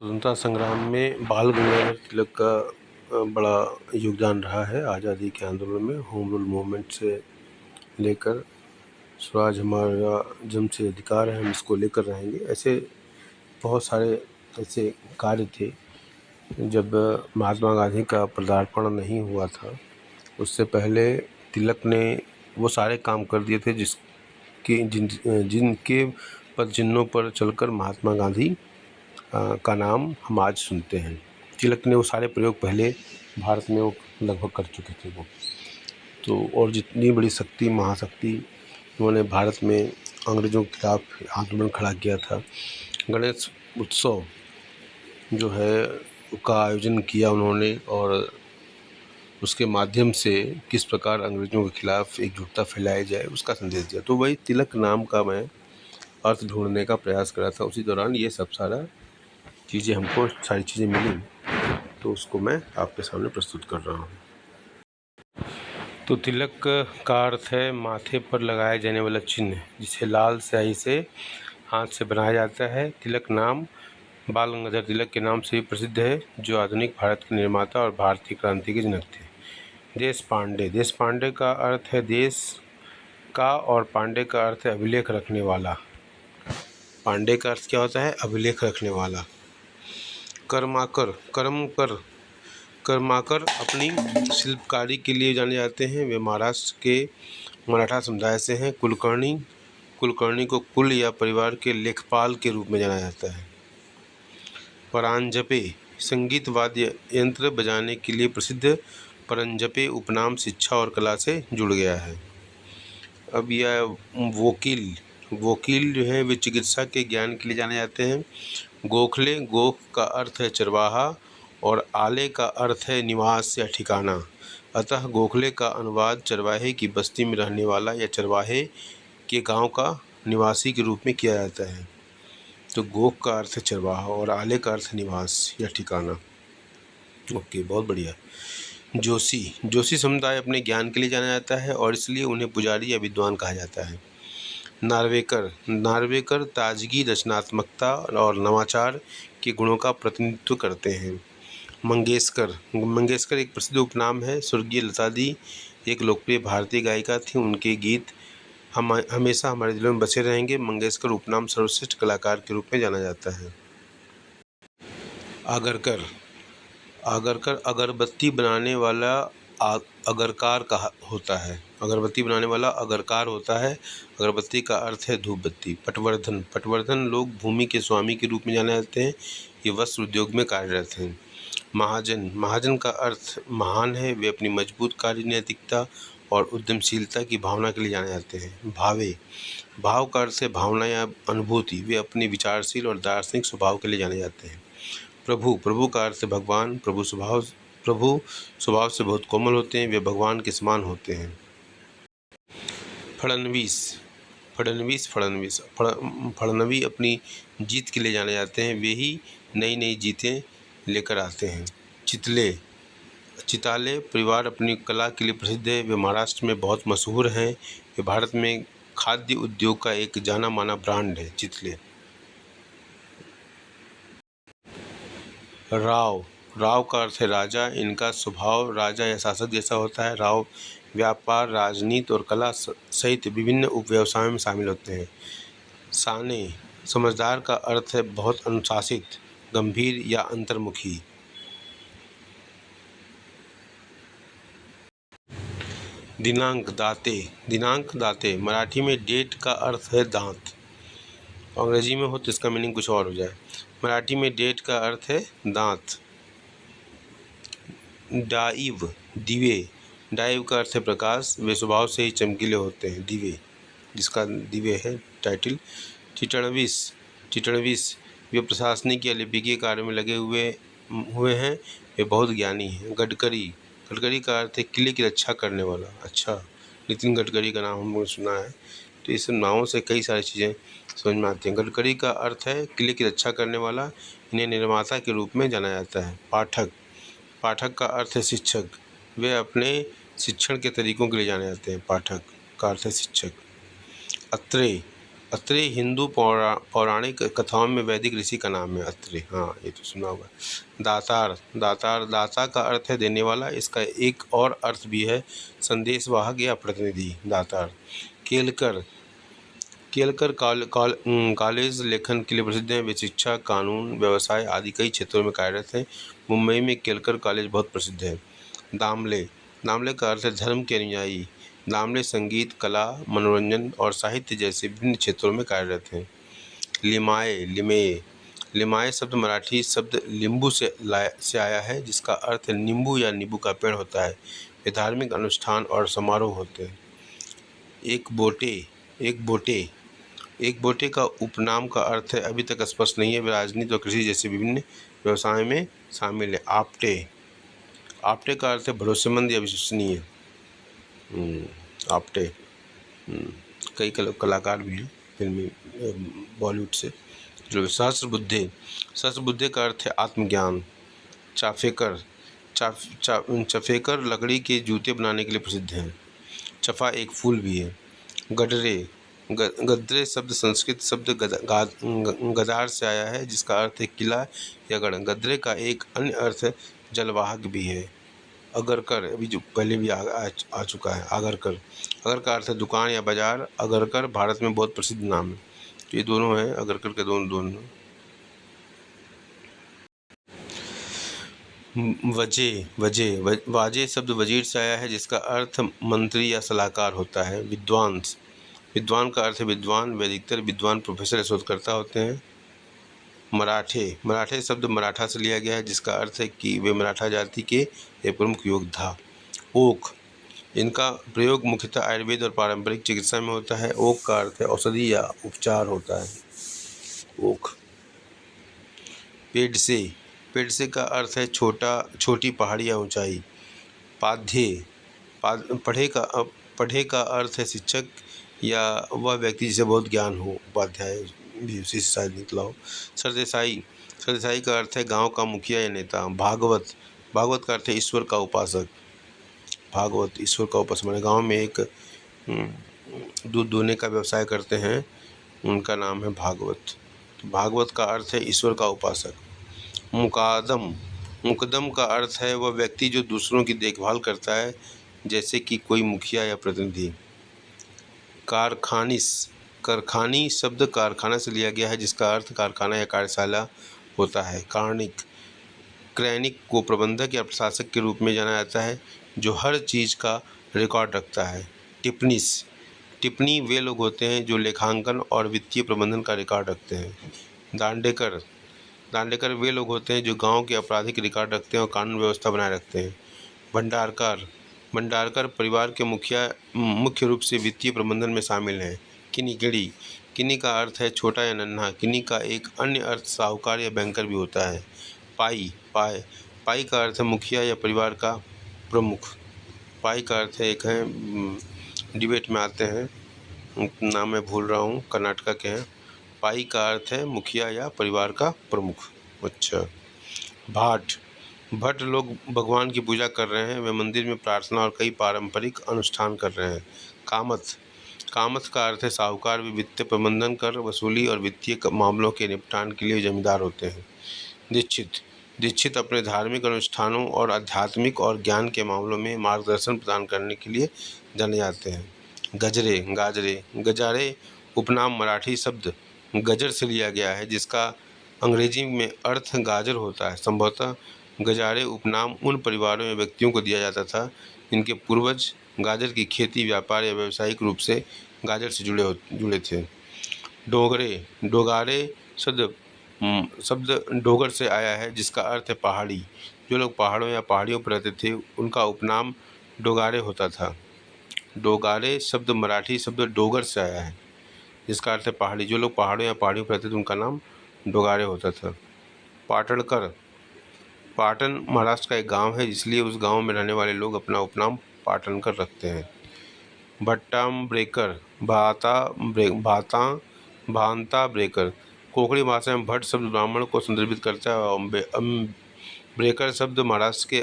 स्वतंत्रता संग्राम में बाल गंगाधर तिलक का बड़ा योगदान रहा है। आज़ादी के आंदोलन में होम रूल मूवमेंट से लेकर स्वराज हमारा जन्मसिद्ध अधिकार है, हम इसको लेकर रहेंगे, ऐसे बहुत सारे ऐसे कार्य थे। जब महात्मा गांधी का पदार्पण नहीं हुआ था, उससे पहले तिलक ने वो सारे काम कर दिए थे जिनके पद चिन्हों पर चलकर महात्मा गांधी का नाम हम आज सुनते हैं। तिलक ने वो सारे प्रयोग पहले भारत में वो लगभग कर चुके थे वो तो। और जितनी बड़ी शक्ति, महाशक्ति उन्होंने भारत में अंग्रेज़ों के खिलाफ आंदोलन खड़ा किया था। गणेश उत्सव जो है का आयोजन किया उन्होंने, और उसके माध्यम से किस प्रकार अंग्रेज़ों के खिलाफ एकजुटता फैलाई जाए उसका संदेश दिया। तो वही तिलक नाम का मैं अर्थ ढूंढने का प्रयास करा था। उसी दौरान ये सब हमको सारी चीज़ें मिली, तो उसको मैं आपके सामने प्रस्तुत कर रहा हूँ। तो तिलक का अर्थ है माथे पर लगाया जाने वाला चिन्ह, जिसे लाल स्याही से हाथ से बनाया जाता है। तिलक नाम बाल गंगाधर तिलक के नाम से भी प्रसिद्ध है, जो आधुनिक भारत के निर्माता और भारतीय क्रांति के जनक थे। देश पांडे का अर्थ है देश का, और पांडे का अर्थ है अभिलेख रखने वाला। पांडे का अर्थ क्या होता है? अभिलेख रखने वाला। कर्माकर अपनी शिल्पकारी के लिए जाने जाते हैं। वे महाराष्ट्र के मराठा समुदाय से हैं। कुलकर्णी को कुल या परिवार के लेखपाल के रूप में जाना जाता है। परांजपे संगीत वाद्य यंत्र बजाने के लिए प्रसिद्ध परंजपे उपनाम शिक्षा और कला से जुड़ गया है। अब यह वकील जो है वे चिकित्सा के ज्ञान के लिए जाने जाते हैं। गोखले, गोख का अर्थ है चरवाहा और आले का अर्थ है निवास या ठिकाना, अतः गोखले का अनुवाद चरवाहे की बस्ती में रहने वाला या चरवाहे के गांव का निवासी के रूप में किया जाता है। तो गोख का अर्थ है चरवाहा और आले का अर्थ है निवास या ठिकाना। ओके, बहुत बढ़िया। जोशी समुदाय अपने ज्ञान के लिए जाना जाता है और इसलिए उन्हें पुजारी या विद्वान कहा जाता है। नार्वेकर ताजगी, रचनात्मकता और नवाचार के गुणों का प्रतिनिधित्व करते हैं। मंगेशकर एक प्रसिद्ध उपनाम है। स्वर्गीय लता दी एक लोकप्रिय भारतीय गायिका थी। उनके गीत हमेशा हमारे दिलों में बसे रहेंगे। मंगेशकर उपनाम सर्वश्रेष्ठ कलाकार के रूप में जाना जाता है। आगरकर अगरबत्ती बनाने वाला अगरकार होता है। अगरबत्ती का अर्थ है धूप बत्ती। पटवर्धन लोग भूमि के स्वामी के रूप में जाने जाते हैं। ये वस्त्र उद्योग में कार्यरत हैं। महाजन का अर्थ महान है। वे अपनी मजबूत कार्य नैतिकता और उद्यमशीलता की भावना के लिए जाने जाते हैं। भाव का अर्थ है भावना या अनुभूति। वे अपने विचारशील और दार्शनिक स्वभाव के लिए जाने जाते हैं। प्रभु का अर्थ है भगवान। प्रभु स्वभाव से बहुत कोमल होते हैं। वे भगवान के समान होते हैं। फड़नवी अपनी जीत के लिए जाने जाते हैं। वे ही नई जीतें लेकर आते हैं। चिताले परिवार अपनी कला के लिए प्रसिद्ध है। वे महाराष्ट्र में बहुत मशहूर हैं। वे भारत में खाद्य उद्योग का एक जाना माना ब्रांड है। चितले। राव का अर्थ है राजा। इनका स्वभाव राजा या शासक जैसा होता है। राव व्यापार, राजनीति और कला सहित विभिन्न उपव्यवसायों में शामिल होते हैं। साने समझदार का अर्थ है बहुत अनुशासित, गंभीर या अंतर्मुखी। दिनांक दाते मराठी में डेट का अर्थ है दांत। अंग्रेजी में हो तो इसका मीनिंग कुछ और हो जाए। मराठी में डेट का अर्थ है दांत। डाइव का अर्थ है प्रकाश। वे स्वभाव से ही चमकीले होते हैं। जिसका दिवे है टाइटल। चिटणवीस वे प्रशासनिक या लिपिकीय कार्य में लगे हुए हैं। वे बहुत ज्ञानी हैं। गडकरी का अर्थ है किले की रक्षा करने वाला। अच्छा, नितिन गडकरी का नाम हमने सुना है, तो इस नामों से कई सारी चीज़ें समझ में आती हैं। गडकरी का अर्थ है किले की रक्षा करने वाला। इन्हें निर्माता के रूप में जाना जाता है। पाठक का अर्थ है शिक्षक। वे अपने शिक्षण के तरीकों के लिए जाने जाते हैं। पाठक का अर्थ है शिक्षक। अत्रे हिंदू पौराणिक कथाओं में वैदिक ऋषि का नाम है। अत्रे, हाँ ये तो सुना हुआ है। दातार, दाता का अर्थ है देने वाला। इसका एक और अर्थ भी है संदेशवाहक या प्रतिनिधि। दातार। केलकर, कॉलेज लेखन के लिए प्रसिद्ध हैं। वे शिक्षा, कानून, व्यवसाय आदि कई क्षेत्रों में कार्यरत हैं। मुंबई में केलकर कॉलेज बहुत प्रसिद्ध है। दामले, दामले का अर्थ है धर्म के अनुयायी। दामले संगीत, कला, मनोरंजन और साहित्य जैसे विभिन्न क्षेत्रों में कार्यरत हैं। लिमाए, लिमाए शब्द मराठी शब्द लिंबू से आया है, जिसका अर्थ है नींबू या नींबू का पेड़ होता है। ये धार्मिक अनुष्ठान और समारोह होते हैं। एक बोटे, एक बोटे, एक बोटे का उपनाम का अर्थ है अभी तक स्पष्ट नहीं है। वे राजनीति और कृषि जैसे विभिन्न व्यवसायों में शामिल है। आपटे, आपटे का अर्थ है भरोसेमंद या विश्वसनीय। आपटे। कई कलाकार भी हैं फिल्मी बॉलीवुड से जो। सहस्त्र बुद्धे का अर्थ है आत्मज्ञान। चाफेकर, चफेकर लकड़ी के जूते बनाने के लिए प्रसिद्ध हैं। चफा एक फूल भी है। गडरे, गद्रे शब्द संस्कृत शब्द गदार से आया है, जिसका अर्थ है किला या गढ़। गद्रे का एक अन्य अर्थ जलवाहक भी है। अगरकर, अभी जो पहले भी आ चुका है। अगरकर, अगर का अर्थ है दुकान या बाजार। अगरकर भारत में बहुत प्रसिद्ध नाम है। तो ये दोनों हैं अगरकर के दोनों। वाजे शब्द वजीर से आया है, जिसका अर्थ मंत्री या सलाहकार होता है। विद्वांस, विद्वान का अर्थ है विद्वान। वे अधिकतर विद्वान प्रोफेसर या शोधकर्ता होते हैं। मराठे, मराठे शब्द मराठा से लिया गया है, जिसका अर्थ है कि वे मराठा जाति के एक प्रमुख योद्धा। ओक, इनका प्रयोग मुख्यतः आयुर्वेद और पारंपरिक चिकित्सा में होता है। ओक का अर्थ है औषधि या उपचार होता है। ओक। पेड़से, पेड़से का अर्थ है छोटी पहाड़ी या ऊंचाई। पाध्ये, पढ़े का अर्थ है शिक्षक या वह व्यक्ति जिसे बहुत ज्ञान हो। उपाध्याय भी उसी से शायद निकला हो। सरदेसाई, सरदेसाई का अर्थ है गांव का मुखिया या नेता। भागवत, भागवत का अर्थ है ईश्वर का उपासक। भागवत, ईश्वर का उपासक। हमारे गांव में एक दूध दोहने का व्यवसाय करते हैं, उनका नाम है भागवत। तो भागवत का अर्थ है ईश्वर का उपासक। मुकादम, मुकदम का अर्थ है वह व्यक्ति जो दूसरों की देखभाल करता है, जैसे कि कोई मुखिया या प्रतिनिधि। कारखानिस, कारखानी शब्द कारखाना से लिया गया है, जिसका अर्थ कारखाना या कार्यशाला होता है। कार्णिक, क्रैनिक को प्रबंधक या प्रशासक के रूप में जाना जाता है, जो हर चीज़ का रिकॉर्ड रखता है। टिप्पणीस, टिप्पणी वे लोग होते हैं जो लेखांकन और वित्तीय प्रबंधन का रिकॉर्ड रखते हैं। दांडेकर, दांडेकर वे लोग होते हैं जो गांव के आपराधिक रिकॉर्ड रखते हैं और कानून व्यवस्था बनाए रखते हैं। भंडारकर, भंडारकर परिवार के मुख्य रूप से वित्तीय प्रबंधन में शामिल हैं। किनीकेड़ी, किन्नी का अर्थ है छोटा या नन्हा। किन्नी का एक अन्य अर्थ साहूकार या बैंकर भी होता है। पाई, पाई का अर्थ है मुखिया या परिवार का प्रमुख। पाई का अर्थ है एक है, डिबेट में आते हैं, नाम मैं भूल रहा हूँ, कर्नाटका के हैं। पाई का अर्थ है मुखिया या परिवार का प्रमुख। अच्छा। भाट, भट्ट लोग भगवान की पूजा कर रहे हैं। वे मंदिर में प्रार्थना और कई पारंपरिक अनुष्ठान कर रहे हैं। कामत, कामत का अर्थ है साहूकार। वे वित्तीय प्रबंधन, कर वसूली और वित्तीय मामलों के निपटान के लिए जमींदार होते हैं। दीक्षित, दीक्षित अपने धार्मिक अनुष्ठानों और आध्यात्मिक और ज्ञान के मामलों में मार्गदर्शन प्रदान करने के लिए जाने जाते हैं। गजरे, गाजरे, गजारे उपनाम मराठी शब्द गजर से लिया गया है, जिसका अंग्रेजी में अर्थ गाजर होता है। संभवतः गजारे उपनाम उन परिवारों या व्यक्तियों को दिया जाता था जिनके पूर्वज गाजर की खेती, व्यापार या व्यावसायिक रूप से गाजर से जुड़े थे। डोगरे, डोगारे शब्द डोगर से आया है, जिसका अर्थ है पहाड़ी। जो लोग पहाड़ों या पहाड़ियों पर रहते थे, उनका उपनाम डोगारे होता था। डोगारे शब्द मराठी शब्द डोगर से आया है, जिसका अर्थ है पहाड़ी। जो लोग पहाड़ों या पहाड़ियों पर रहते थे, उनका नाम डोगारे होता था। पाटणकर, पाटन महाराष्ट्र का एक गांव है, इसलिए उस गांव में रहने वाले लोग अपना उपनाम पाटनकर रखते हैं। भट्टाम्ब्रेकर, भांता ब्रेकर, कोंकणी भाषा में भट्ट शब्द ब्राह्मण को संदर्भित करता है और ब्रेकर शब्द महाराष्ट्र के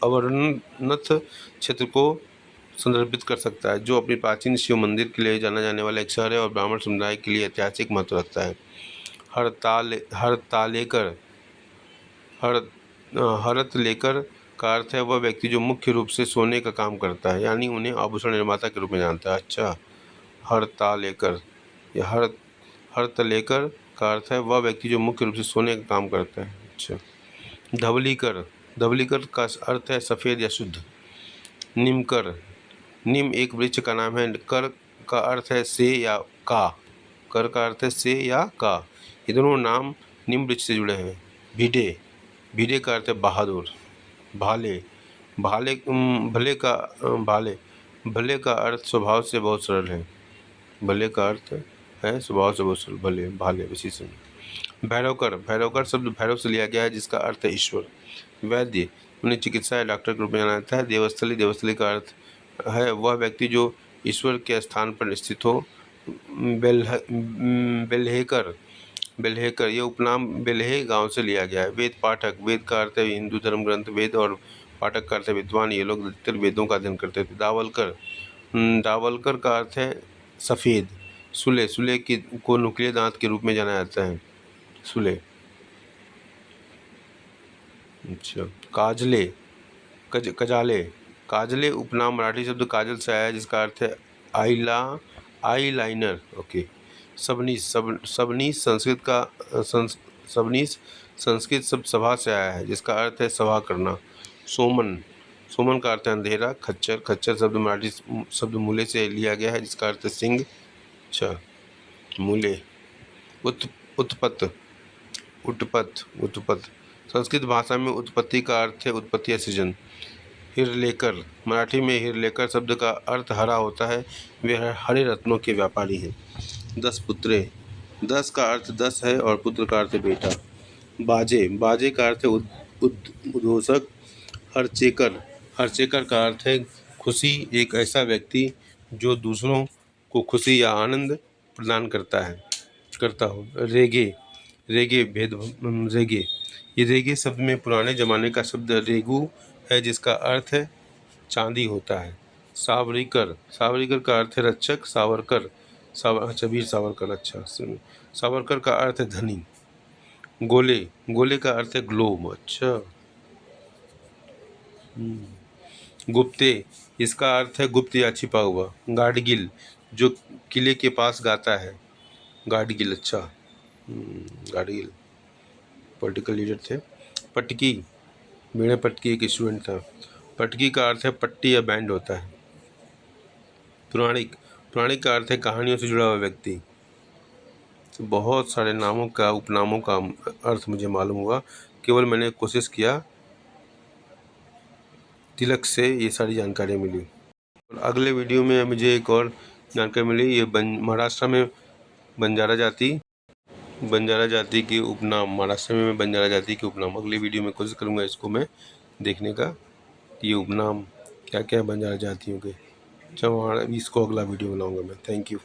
अवर्णत क्षेत्र को संदर्भित कर सकता है, जो अपनी प्राचीन शिव मंदिर के लिए जाना जाने वाला एक शहर है और ब्राह्मण समुदाय के लिए ऐतिहासिक महत्व रखता है। हरतालेकर का अर्थ है वह व्यक्ति जो मुख्य रूप से सोने का काम करता है, यानी उन्हें आभूषण निर्माता के रूप में जानता है। अच्छा, हरतालेकर या हरतलेकर का अर्थ है वह व्यक्ति जो मुख्य रूप से सोने का काम करता है। अच्छा, धवलीकर का अर्थ है सफ़ेद या शुद्ध। निमकर, निम एक वृक्ष का नाम है। कर का अर्थ है से या का। कर का अर्थ है से या का। ये दोनों नाम निम वृक्ष से जुड़े हैं। भिडे, भिडे का अर्थ है बहादुर। भाले, भले का अर्थ स्वभाव से बहुत सरल है। भले का अर्थ है स्वभाव से बहुत सरल, भले, भाले विशेषण। भैरवकर शब्द भैरव से लिया गया है, जिसका अर्थ है ईश्वर। वैद्य, उन्हें चिकित्सा या डॉक्टर के रूप में जाना जाता है। देवस्थली का अर्थ है वह व्यक्ति जो ईश्वर के स्थान पर स्थित हो। बेल्हेकर, ये उपनाम बेल्हे गांव से लिया गया है। वेद पाठक, वेद का अर्थ है हिंदू धर्म ग्रंथ वेद और पाठक का अर्थ है विद्वान। ये लोग अधिकतर वेदों का अध्ययन करते थे। दावलकर का अर्थ है सफ़ेद। सुले को नुकीले दांत के रूप में जाना जाता है। सुले। अच्छा, काजले उपनाम मराठी शब्द काजल से आया है, जिसका अर्थ है eye liner. Okay. Sabnis Sanskrit शब्द सभा से आया है, जिसका अर्थ है सभा करना। सोमन का अर्थ है अंधेरा। खच्चर शब्द मराठी शब्द मूले से लिया गया है, जिसका अर्थ है सिंह। अच्छा, मूले। उत्पत्त संस्कृत भाषा में उत्पत्ति का अर्थ है उत्पत्ति या सृजन। हिरलेकर, मराठी में हिरलेकर शब्द का अर्थ हरा होता है। वे हरे रत्नों के व्यापारी हैं। 10 पुत्रे, 10 का अर्थ 10 है और पुत्र का अर्थ है बेटा। बाजे का अर्थ है उद्घोषक। हरचेकर का अर्थ है खुशी, एक ऐसा व्यक्ति जो दूसरों को खुशी या आनंद प्रदान करता हो। रेगे, ये रेगे शब्द में पुराने ज़माने का शब्द रेगू है, जिसका अर्थ है चांदी होता है। सावरिकर का अर्थ है रक्षक। अच्छा, वीर सावरकर। अच्छा, सावरकर का अर्थ है धनी। गोले का अर्थ है ग्लोब। अच्छा। गुप्ते, इसका अर्थ है गुप्त या छिपा हुआ। गाडगिल, जो किले के पास गाता है। गाडगिल। अच्छा, गाडगिल पॉलिटिकल लीडर थे। पटकी, वीणा पटकी एक स्टूडेंट था। पटकी का अर्थ है पट्टी या बैंड होता है। पुराणिक का अर्थ है कहानियों से जुड़ा हुआ व्यक्ति। तो बहुत सारे नामों का उपनामों का अर्थ मुझे मालूम हुआ, केवल मैंने कोशिश किया तिलक से ये सारी जानकारी मिली। और अगले वीडियो में मुझे एक और जानकारी मिली, ये महाराष्ट्र में बंजारा जाति के उपनाम। महाराष्ट्र में बंजारा जाति के उपनाम अगले वीडियो में कोशिश करूँगा इसको मैं देखने का, ये उपनाम क्या क्या है बंजारा जातियों के। चलो इसको अगला वीडियो बनाऊँगा मैं। Thank you.